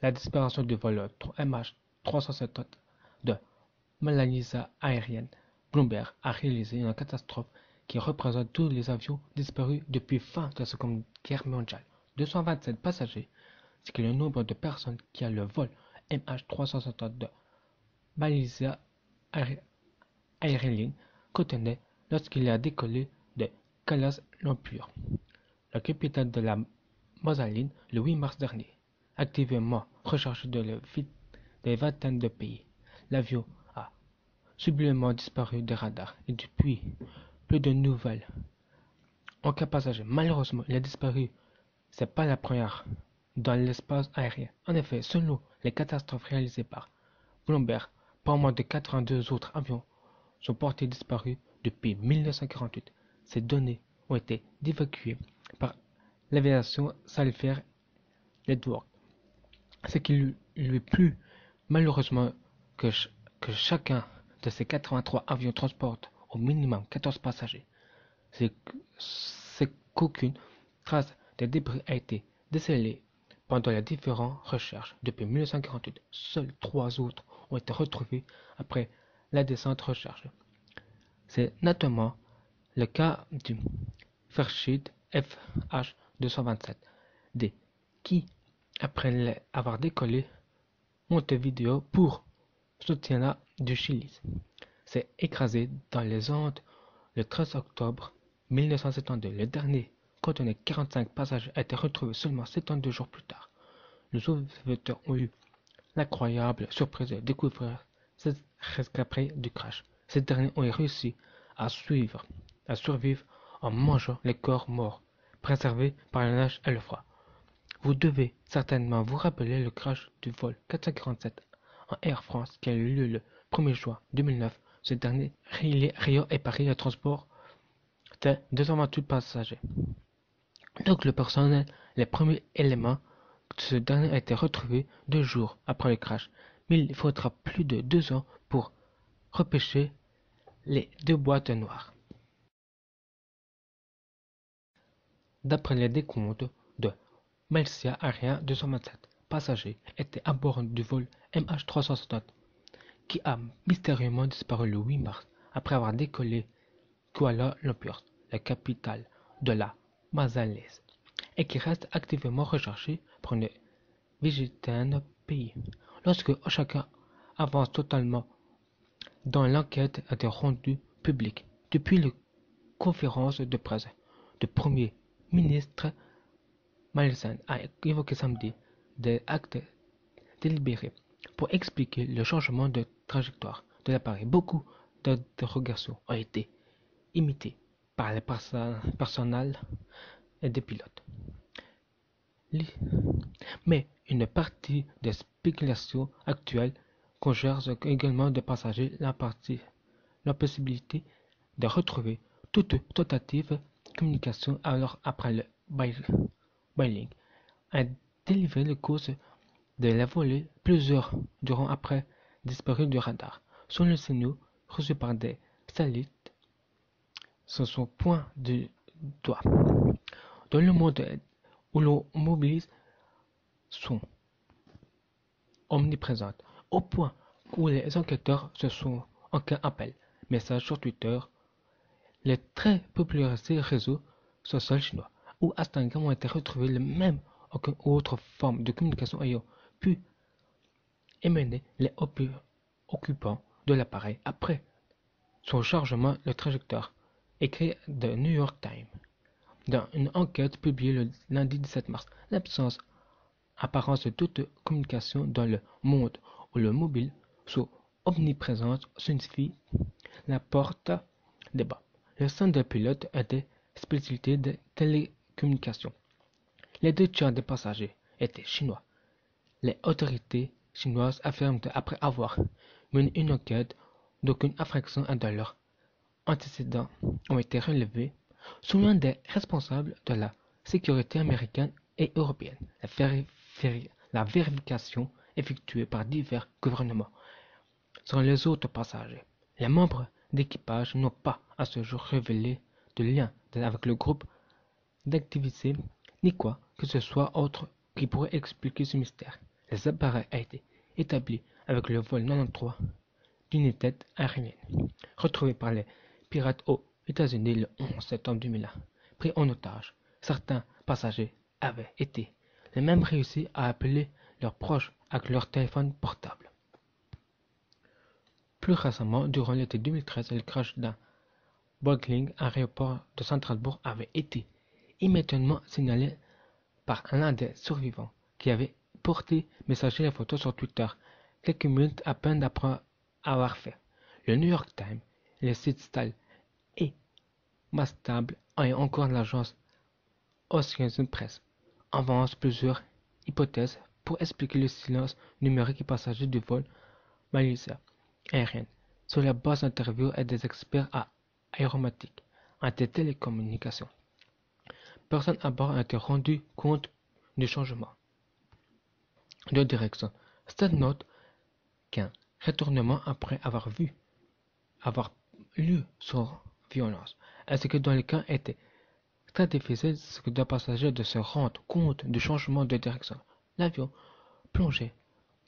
La disparition du vol MH370 de Malaysia Airlines Bloomberg a réalisé une catastrophe qui représente tous les avions disparus depuis fin de la Seconde Guerre mondiale. 227 passagers, c'est le nombre de personnes qui a le vol MH370 de Malaysia Airlines contenait lorsqu'il a décollé de Kuala Lumpur, la capitale de la Mosaline, le 8 mars dernier. Activement recherché dans des vingtaines de pays, l'avion a subitement disparu des radars et depuis, plus de nouvelles. Aucun passager, malheureusement, il a disparu. C'est pas la première dans l'espace aérien. En effet, selon les catastrophes réalisées par Bloomberg, pas moins de 82 autres avions sont portés disparus depuis 1948. Ces données ont été évacuées par l'aviation Salfair Network. Ce qui lui plut malheureusement que chacun de ces 83 avions transporte au minimum 14 passagers. C'est qu'aucune trace des débris a été décelée pendant les différentes recherches. Depuis 1948, seuls 3 autres ont été retrouvés après la descente recherche. C'est notamment le cas du Fairchild FH227D qui, après avoir décollé Montevideo pour Santiago du Chili, s'est écrasé dans les Andes le 13 octobre 1972. Le dernier, contenait 45 passagers, a été retrouvé seulement 72 jours plus tard. Les sauveteurs ont eu l'incroyable surprise de découvrir ces rescapés du crash. Ces derniers ont réussi à survivre en mangeant les corps morts, préservés par la neige et le froid. Vous devez certainement vous rappeler le crash du vol 447 en Air France qui a eu lieu le 1er juin 2009. Ce dernier reliait Rio et Paris. Le transport de 228 passagers. Donc le personnel, les premiers éléments de ce dernier a été retrouvé 2 jours après le crash, mais il faudra plus de 2 ans pour repêcher les 2 boîtes noires. D'après les décomptes de Malaysia Airlines, 227 passagers étaient à bord du vol MH370 qui a mystérieusement disparu le 8 mars après avoir décollé Kuala Lumpur, la capitale de la Malaise, et qui reste activement recherché par une vingtaine de pays. Lorsque chacun avance totalement dans l'enquête a été rendue publique depuis la conférence de presse du Premier ministre malaisien a évoqué samedi des actes délibérés pour expliquer le changement de trajectoire de l'appareil. Beaucoup d'interrogations ont été imitées par le personnel et des pilotes. Mais une partie des spéculations actuelles converge également des passagers la possibilité de retrouver toute tentative de communication alors après le Boeing a délivré le course de la volée plusieurs durant après disparu du radar. Sont les signaux reçus par des satellites sur son point de doigt. Dans le monde où l'on mobilise sont omniprésentes, au point où les enquêteurs se sont aucun appel, message sur Twitter, les très popularisés réseaux sociaux chinois, où Instagram ont été retrouvés le même aucune autre forme de communication ayant pu émener les occupants de l'appareil après son chargement de trajectoire, écrit The New York Times. Dans une enquête publiée le lundi 17 mars, l'absence apparence de toute communication dans le monde où le mobile soit omniprésente signifie la porte débat. Le centre de pilote a des spécialités de télécommunication. Les 2 tiers des passagers étaient chinois. Les autorités chinoises affirment après avoir mené une enquête d'aucune infraction dans leurs antécédents ont été relevés sous l'un des responsables de la sécurité américaine et européenne. La vérification effectuée par divers gouvernements sur les autres passagers. Les membres d'équipage n'ont pas à ce jour révélé de lien avec le groupe d'activité ni quoi que ce soit autre qui pourrait expliquer ce mystère. Les appareils a été établi avec le vol 93 d'unités aériennes, retrouvés par les pirates aux États-Unis le 11 septembre 2001. Pris en otage, certains passagers avaient été les mêmes réussi à appeler leurs proches avec leur téléphone portable. Plus récemment, durant l'été 2013, le crash d'un Boeing aéroport de Centralbourg avait été immédiatement signalé par l'un des survivants qui avait porté messager la photo sur Twitter quelques minutes à peine après avoir fait. Le New York Times, le site Style et Mastable et encore l'agence Associated Press avancent plusieurs hypothèses pour expliquer le silence numérique et passager du vol malicieux aérien. Sur la base d'interviews et des experts aéronautiques et des télécommunications, personne à bord n'a été rendu compte du changement de direction. Cette note qu'un retournement après avoir lieu sans violence, ainsi que dans le cas était très difficile que deux passagers de se rendre compte du changement de direction. L'avion plongeait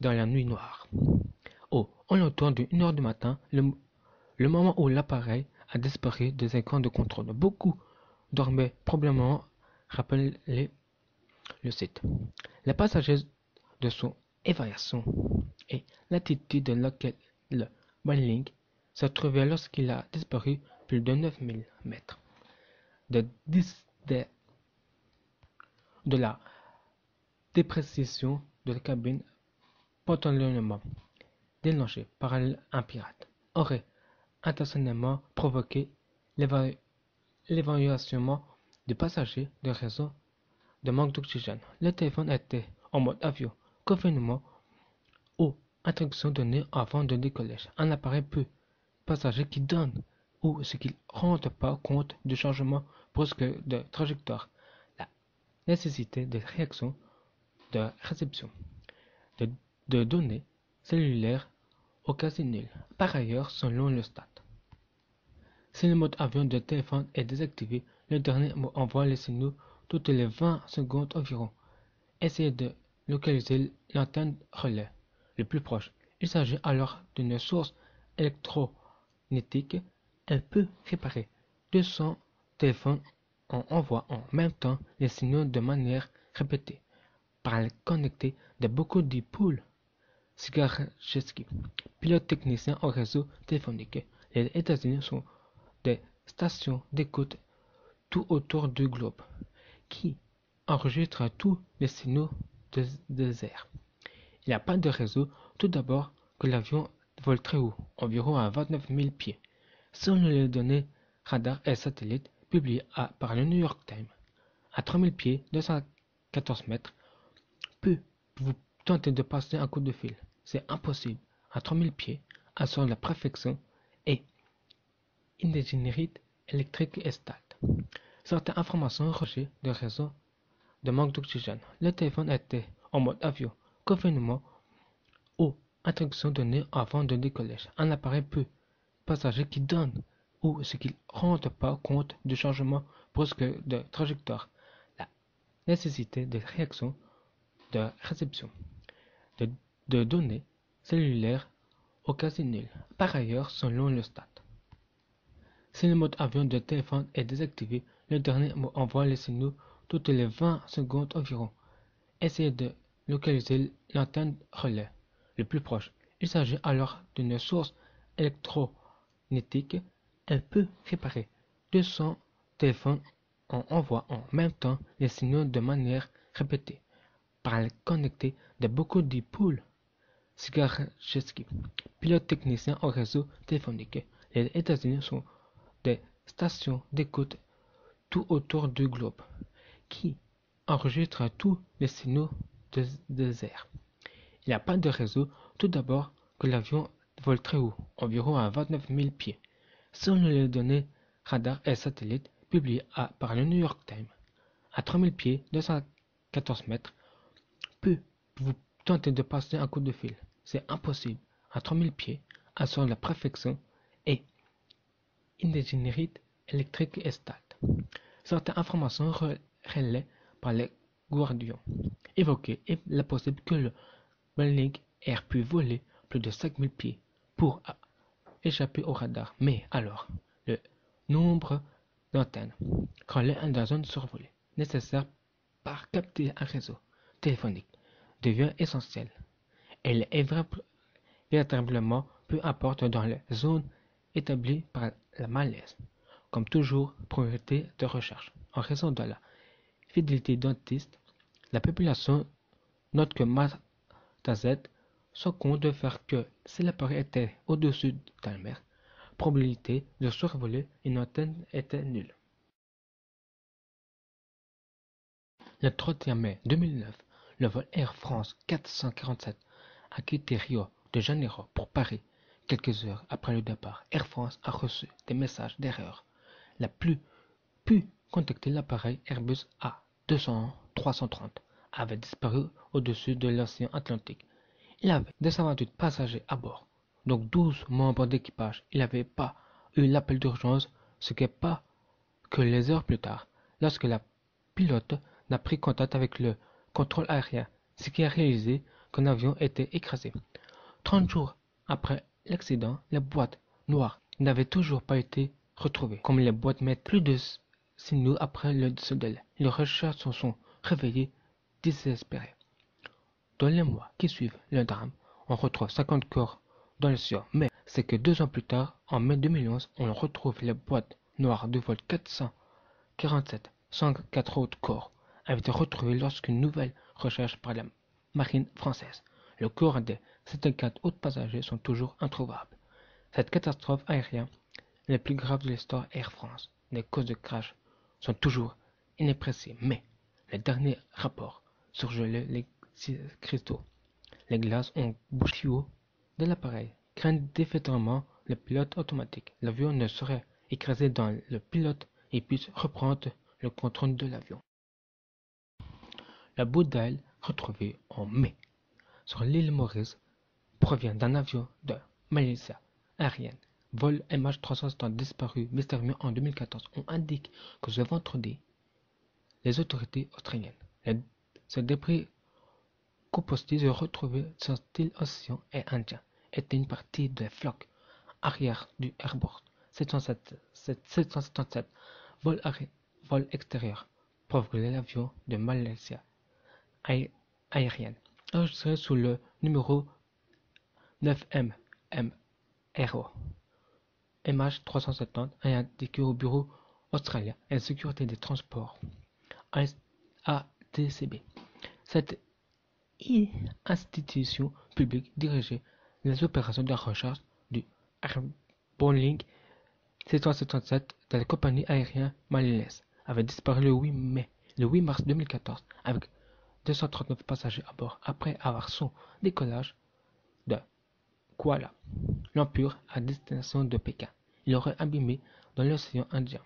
dans la nuit noire. En l'automne de 1 heure du matin, le moment où l'appareil a disparu des écrans de contrôle. Beaucoup dormaient probablement, rappelait le site. Les passagers de son évaluation et l'attitude dans laquelle le Boeing se trouvait lorsqu'il a disparu plus de 9000 mètres de la dépréciation de la cabine potentiellement déclenchée par un pirate aurait intentionnellement provoqué l'évaluation des passagers de raison de manque d'oxygène. Le téléphone était en mode avion, confinement ou instructions données avant de décollage. Un appareil peu passager qui donne ou ce qui ne rend pas compte du changement brusque de trajectoire, la nécessité de réaction de réception de données cellulaires au quasi nul. Par ailleurs, selon le stade, si le mode avion de téléphone est désactivé, le dernier envoie les signaux toutes les 20 secondes environ. Essayez de localiser l'antenne relais le plus proche. Il s'agit alors d'une source électromagnétique. Elle peut réparer 200 téléphones en envoie en même temps les signaux de manière répétée. Par le connecter de beaucoup d'épaules. Sigarcheski, pilote technicien au réseau téléphonique. Les États-Unis sont des stations d'écoute tout autour du globe qui enregistrent tous les signaux des airs. Il n'y a pas de réseau, tout d'abord que l'avion vole très haut, environ à 29 000 pieds. Selon les données radar et satellites publiées par le New York Times, à 3000 pieds, 214 mètres, peu vous tentez de passer un coup de fil. C'est impossible. À 3000 pieds, sur la préfection et une ingénierie électrique est stable. Certaines informations rejetées de raison de manque d'oxygène. Le téléphone était en mode avion, confinement ou instructions données avant de décollage. Un appareil peu passager qui donne ou ce qui ne rend pas compte du changement brusque de trajectoire, la nécessité de réaction de réception de données cellulaires au quasi nul. Par ailleurs, selon le stade, si le mode avion de téléphone est désactivé, le dernier envoie les signaux toutes les 20 secondes environ. Essayez de localiser l'antenne relais le plus proche. Il s'agit alors d'une source électromagnétique. Elle peut réparer 200 téléphones en envoie en même temps les signaux de manière répétée. Par le connecter de beaucoup d'épaules. Sigarcheski, pilote technicien au réseau téléphonique. Les États-Unis sont des stations d'écoute tout autour du globe qui enregistrent tous les signaux des airs. Il n'y a pas de réseau, tout d'abord que l'avion vole très haut, environ à 29 000 pieds. Selon les données radar et satellites publiées par le New York Times, à 3000 pieds, 214 mètres, peu vous tentez de passer un coup de fil. C'est impossible. À 3000 pieds, sur la préfection et une ingénierie électrique est stable. Certaines informations relayées par les Guardians évoquaient la possibilité que le Bellink Air pu voler plus de 5000 pieds pour échapper au radar. Mais alors, le nombre d'antennes, quand la zone survolée, nécessaire pour capter un réseau téléphonique, devient essentiel. Elle est véritablement peu importe dans les zones établies par la malaise. Comme toujours, priorité de recherche. En raison de la fidélité dentiste, la population note que Matazet se compte de faire que si l'appareil était au-dessus de la mer, probabilité de survoler une antenne était nulle. Le 31 mai 2009, le vol Air France 447 a quitté Rio de Janeiro pour Paris. Quelques heures après le départ, Air France a reçu des messages d'erreur. La plus pu contacter l'appareil Airbus A200-330 avait disparu au-dessus de l'océan Atlantique. Il avait 228 passagers à bord, donc 12 membres d'équipage. Il n'avait pas eu l'appel d'urgence, ce qui n'est pas que les heures plus tard, lorsque la pilote n'a pris contact avec le contrôle aérien, ce qui a réalisé qu'un avion était écrasé. 30 jours après l'accident, les boîtes noires n'avaient toujours pas été retrouvées. Comme les boîtes mettent plus de signaux après le décès, les recherches se sont réveillées désespérées. Dans les mois qui suivent le drame, on retrouve 50 corps dans le ciel, mais c'est que 2 ans plus tard, en mai 2011, on retrouve les boîtes noires du vol 447. 104 autres corps avaient été retrouvés lorsqu'une nouvelle recherche par la marine française. Le corps des 74 autres passagers sont toujours introuvables. Cette catastrophe aérienne est la plus grave de l'histoire Air France. Les causes de crash sont toujours inappréciées, mais les derniers rapports surgelaient les cristaux. Les glaces ont bouché de l'appareil, craignent définitivement le pilote automatique. L'avion ne serait écrasé dans le pilote et puisse reprendre le contrôle de l'avion. La bout d'aile retrouvée en mai sur l'île Maurice provient d'un avion de Malaysia Airlines. Vol MH370 disparu mystérieusement en 2014. On indique que ce vendredi, les autorités australiennes, ce débris composite retrouvé sur l'île océan et Indien était une partie de la flotte arrière du Airbus 777 vol extérieur provenant l'avion de Malaysia Airlines, enregistré sous le numéro 9MMRO MH370 et indiqué au Bureau australien et la sécurité des transports ATCB. Cette institution publique dirigeait les opérations de recherche du Boeing 777 de la compagnie aérienne malaise avait disparu le 8 mars 2014 avec 239 passagers à bord après avoir son décollage de Kuala Lumpur à destination de Pékin. Il aurait abîmé dans l'océan Indien.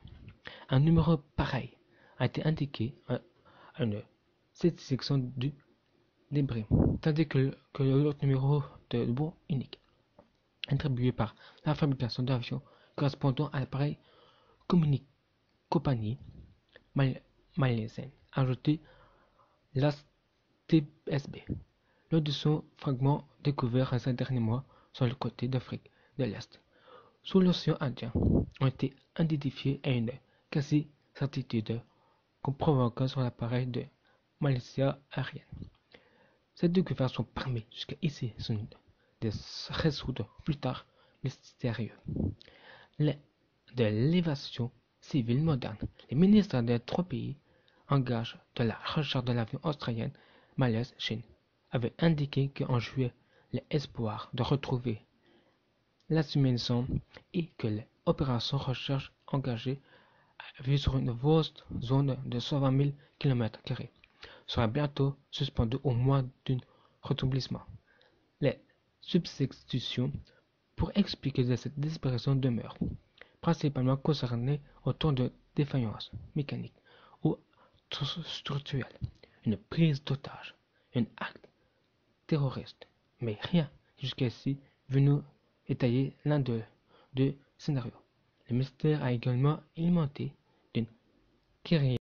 Un numéro pareil a été indiqué à une section du débris, tandis que l'autre numéro de bord unique, attribué par la fabrication d'avions correspondant à l'appareil compagnie malaisienne, ajouté l'ASTSB. Lors de son fragment découvert ces derniers mois sur le côté d'Afrique de l'Est, sous l'océan Indien, ont été identifiés à une quasi-certitude comme provoquant sur l'appareil de Malaysia Airlines. Ces découvertes sont permis jusqu'à ici de résoudre plus tard mystérieux. De l'évasion civile moderne, les ministres des 3 pays engagés de la recherche de l'avion australien Malaise-Chine avaient indiqué qu'en juillet, l'espoir de retrouver l'assimilation et que les opérations recherche engagées vues sur une vaste zone de 120 000 km² sera bientôt suspendu au moins d'un rétablissement. Les substitutions pour expliquer cette disparition demeurent, principalement concernées autour de défaillances mécaniques ou structurelles, une prise d'otage, un acte terroriste, mais rien jusqu'ici venu étayer l'un des deux scénarios. Le mystère a également alimenté d'une guérilla